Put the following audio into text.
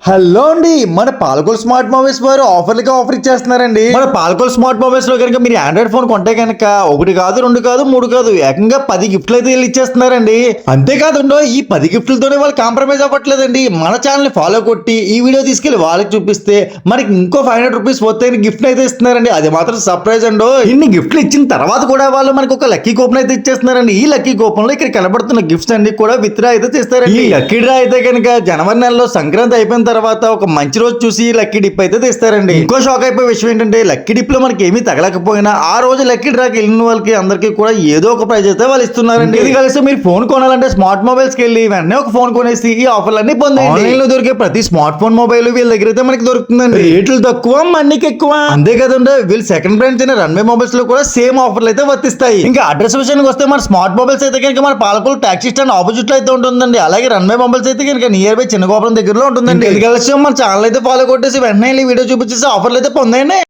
Hello అండి, మన Palakol smart mobiles వారు ఆఫర్ ఇచ్చేస్తున్నారండి. మన పాలకొల్ స్మార్ట్ మొబైల్స్ లో కనుక మీరు ఆండ్రాయిడ్ ఫోన్ కొంటే కనుక ఒకటి కాదు, రెండు కాదు, మూడు కాదు, ఏకంగా 10 గిఫ్ట్లు అయితే వీళ్ళు ఇచ్చేస్తున్నారండి. అంతేకాదు ఈ 10 గిఫ్ట్లతోనే వాళ్ళు కాంప్రమైజ్ అవ్వట్లేదండి. మన ఛానల్ ఫాలో కొట్టి ఈ వీడియో తీసుకెళ్లి వాళ్ళకి చూపిస్తే మనకి ఇంకో 500 రూపీస్ వస్తాయని గిఫ్ట్ అయితే ఇస్తున్నారండి. అది మాత్రం సర్ప్రైజ్ అండి. ఇన్ని గిఫ్ట్లు ఇచ్చిన తర్వాత కూడా వాళ్ళు మనకు ఒక లక్కీ కూపన్ అయితే ఇచ్చేస్తున్నారండి. ఈ లక్కీ కూపన్ లో ఇక్కడ కనబడుతున్న గిఫ్ట్స్ అన్ని కూడా విత్డ్రా అయితే చేస్తారండి. ఈ లక్కీ డ్రా అయితే కనుక జనవరి నెలలో సంక్రాంతి అయిపోయిన తర్వాత ఒక మంచి రోజు చూసి లక్కీ డిప్ అయితే తెస్తారండి. ఇంకో షాక్ అయిపోయే విషయం ఏంటంటే లక్కీ డిప్ లో మనకి ఏమీ తగలకపోయినా ఆ రోజు లక్కీ డ్రాకి వెళ్ళిన వాళ్ళకి అందరికీ కూడా ఏదో ఒక ప్రైజ్ అయితే వాళ్ళు ఇస్తున్నారండి. ఇది కలిసి మీరు ఫోన్ కొనాలంటే స్మార్ట్ మొబైల్స్ కి వెళ్ళి వెంటనే ఒక ఫోన్ కొనేసి ఈ ఆఫర్లన్నీ పొందండి. ఆన్లైన్ లో దొరికే ప్రతి స్మార్ట్ ఫోన్ మొబైల్ వీళ్ళ దగ్గర అయితే మనకి దొరుకుతుందండి. రేట్లు తక్కువ, మనీకి ఎక్కువ. అంతే కదండి, వీళ్ళు సెకండ్ బ్రాండ్ అయిన రన్వే మొబైల్స్ లో కూడా సేమ్ ఆఫర్లు అయితే వర్తిస్తాయి. ఇంకా అడ్రస్ విషయానికి వస్తే మన స్మార్ట్ మొబైల్స్ అయితే కనుక మన పాలకొల్ టాక్సీ స్టాండ్ ఆపోజిట్ లో అయితే ఉంటుందండి. అలాగే రన్వే మొబైల్స్ అయితే కనుక నియర్ బై చిన్నగోపురం దగ్గరలో ఉంటుందండి. ఇది కలిసి మన ఛానల్ అయితే ఫాలో కొట్టేసి వెంటనే వీడియో చూపించేసి ఆఫర్లు అయితే పొందండి.